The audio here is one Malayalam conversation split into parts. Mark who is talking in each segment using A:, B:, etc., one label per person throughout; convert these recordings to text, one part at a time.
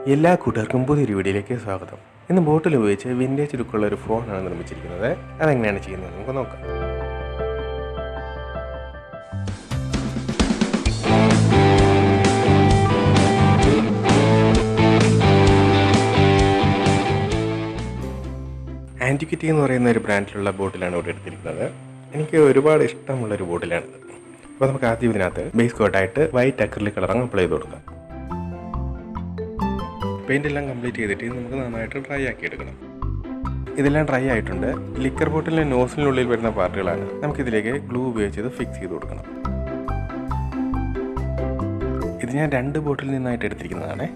A: എല്ലാ കൂട്ടുകാർക്കും പുതിയൊരു വീഡിയോയിലേക്ക് സ്വാഗതം. ഇന്ന് ബോട്ടിൽ ഉപയോഗിച്ച് വിൻറ്റേജ് ലുക്കുള്ള ഒരു ഫോണാണ് നിർമ്മിച്ചിരിക്കുന്നത്. അതെങ്ങനെയാണ് ചെയ്യുന്നത് നമുക്ക് നോക്കാം. ആൻറ്റിക്വിറ്റി എന്ന് പറയുന്ന ഒരു ബ്രാൻഡിലുള്ള ബോട്ടിലാണ് ഇവിടെ എടുത്തിരിക്കുന്നത്. എനിക്ക് ഒരുപാട് ഇഷ്ടമുള്ളൊരു ബോട്ടിലാണിത്. അപ്പോൾ നമുക്ക് ആദ്യം ഇതിനകത്ത് ബേസ് കോട്ടായിട്ട് വൈറ്റ് അക്രിലിക് കളർ അപ്ലൈ ചെയ്ത് കൊടുക്കാം. പെയിൻ്റ് എല്ലാം കംപ്ലീറ്റ് ചെയ്തിട്ട് നമുക്ക് നന്നായിട്ട് ഡ്രൈ ആക്കി എടുക്കണം. ഇതെല്ലാം ഡ്രൈ ആയിട്ടുണ്ട്. ലിക്കർ ബോട്ടിലിൻ്റെ നോസിനുള്ളിൽ വരുന്ന പാർട്ടുകളാണ്. നമുക്കിതിലേക്ക് ഗ്ലൂ ഉപയോഗിച്ച് ഇത് ഫിക്സ് ചെയ്ത് കൊടുക്കണം. ഇത് ഞാൻ 2 ബോട്ടിൽ നിന്നായിട്ട് എടുത്തിരിക്കുന്നതാണ്.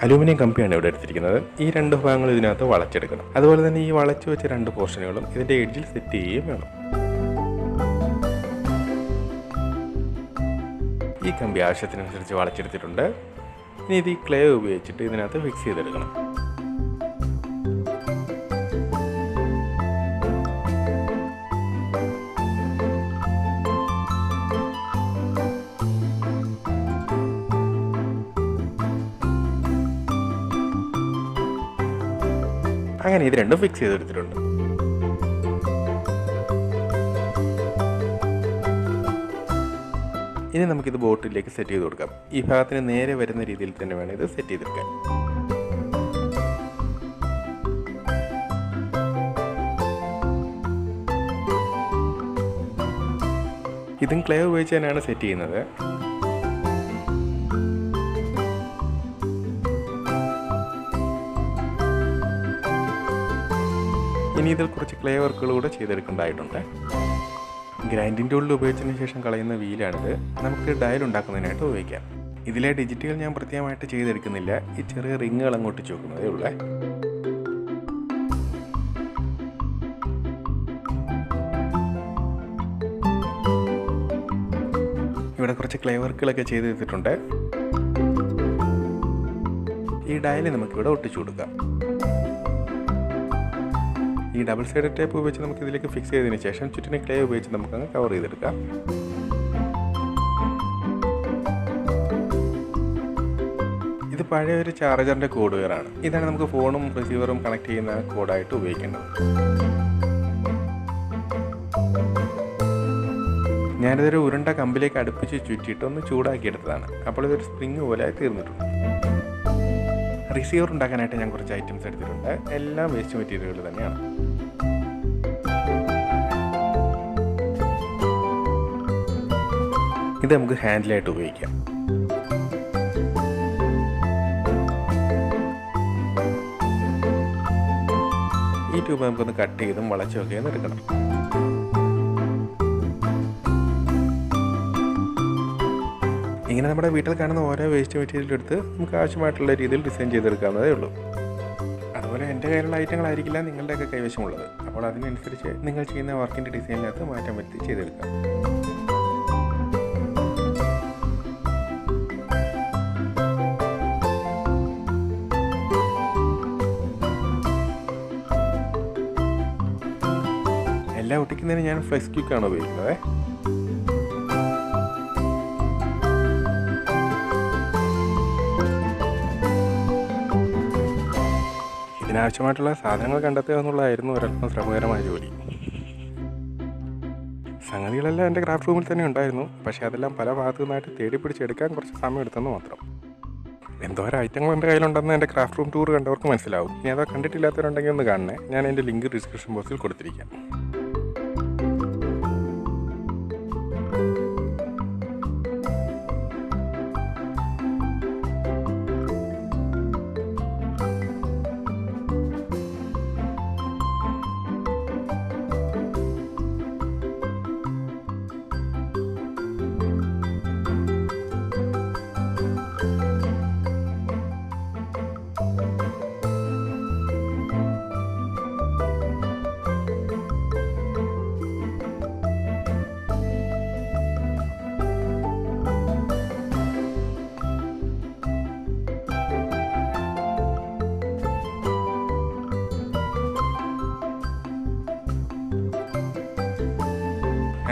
A: അലൂമിനിയം കമ്പിയാണ് ഇവിടെ എടുത്തിരിക്കുന്നത്. ഈ 2 ഭാഗങ്ങൾ ഇതിനകത്ത് വളച്ചെടുക്കണം. അതുപോലെ തന്നെ ഈ വളച്ചു വെച്ച 2 പോർഷനുകളും ഇതിൻ്റെ എഡ്ജിൽ സെറ്റ് ചെയ്യുകയും വേണം. ഈ കമ്പി ആവശ്യത്തിനനുസരിച്ച് വളച്ചെടുത്തിട്ടുണ്ട്. ഇനി ഇത് ഈ ക്ലേ ഉപയോഗിച്ചിട്ട് ഇതിനകത്ത് ഫിക്സ് ചെയ്തെടുക്കണം. അങ്ങനെ ഇത് രണ്ടും ഫിക്സ് ചെയ്തെടുത്തിട്ടുണ്ട്. ഇനി നമുക്കിത് ബോട്ടിലേക്ക് സെറ്റ് ചെയ്ത് കൊടുക്കാം. ഈ ഭാഗത്തിന് നേരെ വരുന്ന രീതിയിൽ തന്നെ വേണം ഇത് സെറ്റ് ചെയ്തെടുക്കാൻ. ഇതും ക്ലേ ഉപയോഗിച്ച് തന്നെയാണ് സെറ്റ് ചെയ്യുന്നത്. ഇനി ഇതിൽ കുറച്ച് ക്ലേ വർക്കുകൾ കൂടെ ചെയ്തെടുക്കേണ്ടതായിട്ടുണ്ട്. ഗ്രൈൻഡിങ് ടൂളിൽ ഉപയോഗിച്ചതിന് ശേഷം കളയുന്ന വീലാണിത്. നമുക്ക് ഡയൽ ഉണ്ടാക്കുന്നതിനായിട്ട് ഉപയോഗിക്കാം. ഇതിലെ ഡിജിറ്റുകൾ ഞാൻ പ്രത്യേകമായിട്ട് ചെയ്തെടുക്കുന്നില്ല. ഈ ചെറിയ റിങ്ങുകൾ അങ്ങോട്ട് ചോക്കുന്നതേ ഉള്ളേ. ഇവിടെ കുറച്ച് ക്ലേ വർക്കുകളൊക്കെ ചെയ്തെടുത്തിട്ടുണ്ട്. ഈ ഡയൽ നമുക്കിവിടെ ഒട്ടിച്ചു കൊടുക്കാം. ഈ ഡബിൾ സൈഡ് ടേപ്പ് ഉപയോഗിച്ച് നമുക്ക് ഇതിലേക്ക് ഫിക്സ് ചെയ്തതിന് ശേഷം ചുറ്റിനെ ക്ലേ ഉപയോഗിച്ച് നമുക്കങ്ങ് കവർ ചെയ്തെടുക്കാം. ഇത് പഴയ ഒരു ചാർജറിൻ്റെ കോഡ് വെയറാണ്. ഇതാണ് നമുക്ക് ഫോണും റിസീവറും കണക്ട് ചെയ്യുന്ന കോഡായിട്ട് ഉപയോഗിക്കേണ്ടത്. ഞാനിതൊരു ഉരുണ്ട കമ്പിലേക്ക് അടുപ്പിച്ച് ചുറ്റിയിട്ട് ഒന്ന് ചൂടാക്കിയെടുത്തതാണ്. അപ്പോൾ ഇതൊരു സ്പ്രിങ് പോലെ തീർന്നിട്ടുണ്ട്. റിസീവർ ഉണ്ടാക്കാനായിട്ട് ഞാൻ കുറച്ച് ഐറ്റംസ് എടുത്തിട്ടുണ്ട്. എല്ലാം വേസ്റ്റ് മെറ്റീരിയലുകൾ തന്നെയാണ്. ഇത് നമുക്ക് ഹാൻഡിലായിട്ട് ഉപയോഗിക്കാം. ഈ ട്യൂബ് നമുക്കൊന്ന് കട്ട് ചെയ്തും വളച്ചൊക്കെ ഒന്ന് എടുക്കണം. ഇങ്ങനെ നമ്മുടെ വീട്ടിൽ കാണുന്ന ഓരോ വേസ്റ്റ് മെറ്റീരിയൽ എടുത്ത് നമുക്ക് ആവശ്യമായിട്ടുള്ള രീതിയിൽ ഡിസൈൻ ചെയ്തെടുക്കാവുന്നതേ ഉള്ളൂ. അതുപോലെ എൻ്റെ കയ്യിലുള്ള ഐറ്റങ്ങളായിരിക്കില്ല നിങ്ങളുടെയൊക്കെ കൈവശമുള്ളത്. അപ്പോൾ അതിനനുസരിച്ച് നിങ്ങൾ ചെയ്യുന്ന വർക്കിൻ്റെ ഡിസൈനിനകത്ത് മാറ്റം വരുത്തി ചെയ്തെടുക്കാം. എല്ലാം ഒട്ടിക്കുന്നതിന് ഞാൻ ഫ്ലെക്സ് ക്വിക്കാണ് ഉപയോഗിക്കുന്നത്. ഇതിനാവശ്യമായിട്ടുള്ള സാധനങ്ങൾ കണ്ടെത്തുക എന്നുള്ളതായിരുന്നു ഒരല്പം ശ്രമകരമായ ജോലി. സംഗതികളെല്ലാം എൻ്റെ ക്രാഫ്റ്റ് റൂമിൽ തന്നെ ഉണ്ടായിരുന്നു. പക്ഷേ അതെല്ലാം പല ഭാഗത്തു നിന്നായിട്ട് തേടി പിടിച്ചെടുക്കാൻ കുറച്ച് സമയം എടുത്തെന്ന് മാത്രം. എന്തോരം ഐറ്റങ്ങൾ എൻ്റെ കയ്യിലുണ്ടെന്ന് എൻ്റെ ക്രാഫ്റ്റ് റൂം ടൂർ കണ്ടവർക്ക് മനസ്സിലാവും. ഇനി അതോ കണ്ടിട്ടില്ലാത്തവരുണ്ടെങ്കിൽ ഒന്ന് കാണണേ. ഞാൻ എൻ്റെ ലിങ്ക് ഡിസ്ക്രിപ്ഷൻ ബോക്സിൽ കൊടുത്തിരിക്കാം.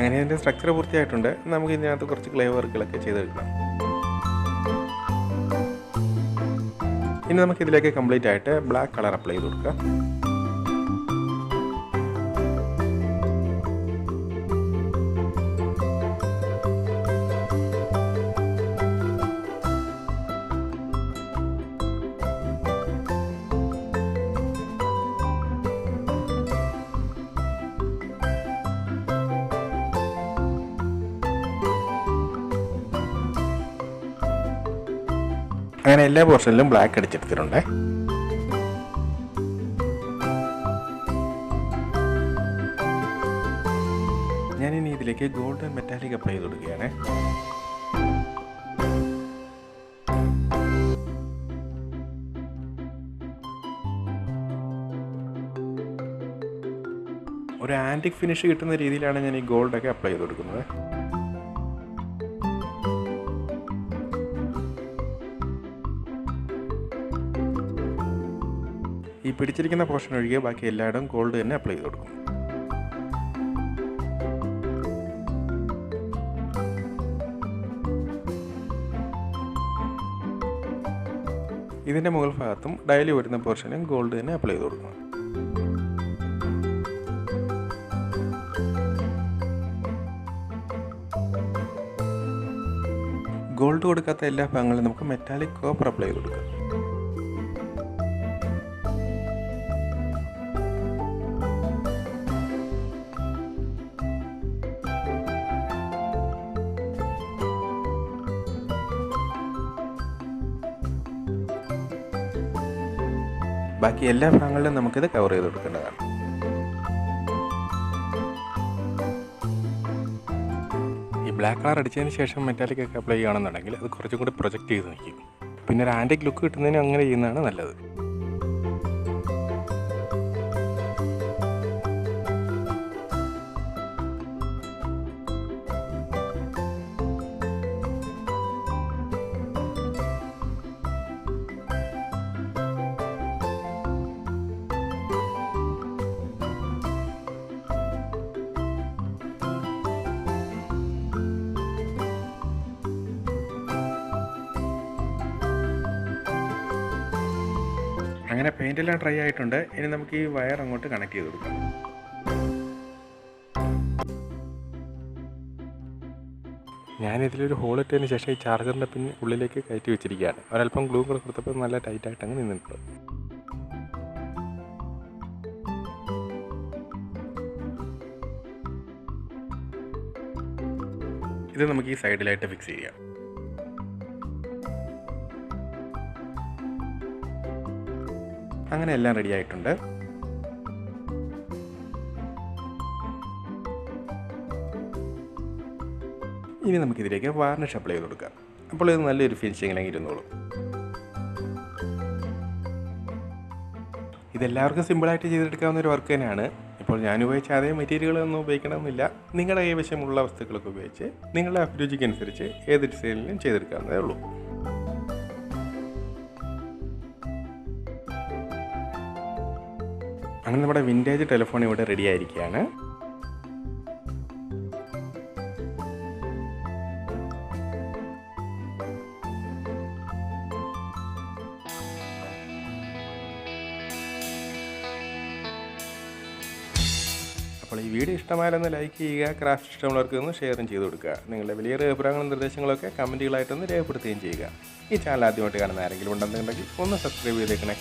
A: അങ്ങനെ ഇതിൻ്റെ സ്ട്രക്ചർ പൂർത്തിയായിട്ടുണ്ട്. നമുക്ക് ഇതിനകത്ത് കുറച്ച് ക്ലേ വർക്കുകളൊക്കെ ചെയ്തെടുക്കണം. ഇനി നമുക്ക് ഇതിലേക്ക് കംപ്ലീറ്റ് ആയിട്ട് ബ്ലാക്ക് കളർ അപ്ലൈ ചെയ്ത് കൊടുക്കുക. അങ്ങനെ എല്ലാ പോർഷനിലും ബ്ലാക്ക് അടിച്ചെടുത്തിട്ടുണ്ട്. ഞാനിനി ഇതിലേക്ക് ഗോൾഡൻ മെറ്റാലിക് അപ്ലൈ ചെയ്ത് കൊടുക്കുകയാണ്. ഒരു ആൻറ്റിക് ഫിനിഷ് കിട്ടുന്ന രീതിയിലാണ് ഞാൻ ഈ ഗോൾഡൊക്കെ അപ്ലൈ ചെയ്ത് കൊടുക്കുന്നത്. ഈ പിടിച്ചിരിക്കുന്ന പോർഷൻ ഒഴികെ ബാക്കി എല്ലായിടവും ഗോൾഡ് തന്നെ അപ്ലൈ ചെയ്ത് കൊടുക്കും. ഇതിൻ്റെ മുകൾ ഭാഗത്തും ഡയലി വരുന്ന പോർഷനും ഗോൾഡ് തന്നെ അപ്ലൈ ചെയ്ത് കൊടുക്കണം. ഗോൾഡ് കൊടുക്കാത്ത എല്ലാ ഭാഗങ്ങളിലും നമുക്ക് മെറ്റാലിക് കോപ്പർ അപ്ലൈ ചെയ്ത് കൊടുക്കാം. ബാക്കി എല്ലാ ഭാഗങ്ങളിലും നമുക്കിത് കവർ ചെയ്ത് കൊടുക്കേണ്ടതാണ്. ഈ ബ്ലാക്ക് കളർ അടിച്ചതിന് ശേഷം മെറ്റാലിക് ഒക്കെ അപ്ലൈ ചെയ്യുകയാണെന്നുണ്ടെങ്കിൽ അത് കുറച്ചും കൂടി പ്രൊജക്റ്റ് ചെയ്ത് നിൽക്കും. പിന്നെ ഒരു ആൻറ്റിക് ലുക്ക് കിട്ടുന്നതിന് അങ്ങനെ ചെയ്യുന്നതാണ് നല്ലത്. അങ്ങനെ പെയിൻ്റെല്ലാം ഡ്രൈ ആയിട്ടുണ്ട്. ഇനി നമുക്ക് ഈ വയർ അങ്ങോട്ട് കണക്ട് ചെയ്ത് കൊടുക്കാം. ഞാനിതിലൊരു ഹോൾ ഇട്ടതിന് ശേഷം ഈ ചാർജറിൻ്റെ പിൻ ഉള്ളിലേക്ക് കയറ്റി വെച്ചിരിക്കുകയാണ്. ഒരല്പം ഗ്ലൂ കൂടെ കൊടുത്തപ്പോൾ നല്ല ടൈറ്റായിട്ട് അങ്ങ് നിന്നിട്ടുണ്ട്. ഇത് നമുക്ക് ഈ സൈഡിലായിട്ട് ഫിക്സ് ചെയ്യാം. അങ്ങനെ എല്ലാം റെഡി ആയിട്ടുണ്ട്. ഇനി നമുക്കിതിലേക്ക് വാർണിഷ് അപ്ലൈ ചെയ്ത് കൊടുക്കാം. അപ്പോൾ ഇത് നല്ലൊരു ഫിനിഷിങ്ങിലേക്ക് ഇരുന്നോളൂ. ഇതെല്ലാവർക്കും സിമ്പിളായിട്ട് ചെയ്തെടുക്കാവുന്ന ഒരു വർക്ക് തന്നെയാണ്. ഇപ്പോൾ ഞാൻ ഉപയോഗിച്ച അതേ മെറ്റീരിയലുകളൊന്നും ഉപയോഗിക്കണമെന്നില്ല. നിങ്ങളുടെ കൈവശമുള്ള വസ്തുക്കളൊക്കെ ഉപയോഗിച്ച് നിങ്ങളുടെ അഭിരുചിക്കനുസരിച്ച് ഏത് ഡിസൈനിലും ചെയ്തെടുക്കാവുന്നതേ ഉള്ളൂ. അങ്ങനെ നമ്മുടെ വിൻറ്റേജ് ടെലിഫോൺ ഇവിടെ റെഡി ആയിരിക്കുകയാണ്. അപ്പോൾ ഈ വീഡിയോ ഇഷ്ടമായാലൊന്ന് ലൈക്ക് ചെയ്യുക. ക്രാഫ്റ്റ് ഇഷ്ടമുള്ളവർക്ക് ഒന്ന് ഷെയറും ചെയ്ത് കൊടുക്കുക. നിങ്ങളുടെ വലിയ അഭിപ്രായങ്ങളും നിർദ്ദേശങ്ങളൊക്കെ കമൻറ്റുകളായിട്ടൊന്ന് രേഖപ്പെടുത്തുകയും ചെയ്യുക. ഈ ചാനൽ ആദ്യമായിട്ട് കാണുന്ന ആരെങ്കിലും ഉണ്ടെന്നുണ്ടെങ്കിൽ ഒന്ന് സബ്സ്ക്രൈബ് ചെയ്തേക്കണേ.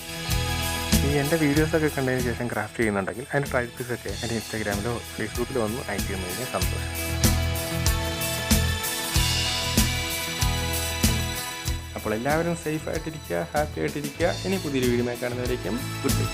A: ഈ എൻ്റെ വീഡിയോസൊക്കെ കണ്ടതിന് ശേഷം ക്രാഫ്റ്റ് ചെയ്യുന്നുണ്ടെങ്കിൽ അതിൻ്റെ ട്രയൽ പീസൊക്കെ എൻ്റെ ഇൻസ്റ്റാഗ്രാമിലോ ഫേസ്ബുക്കിലോ ഒന്ന് അയച്ചു തന്നു കഴിഞ്ഞാൽ സന്തോഷം. അപ്പോൾ എല്ലാവരും സേഫ് ആയിട്ടിരിക്കുക, ഹാപ്പി ആയിട്ടിരിക്കുക. ഇനി പുതിയൊരു വീഡിയോ കാണുന്നവരേക്കും ഗുഡ് ബൈ.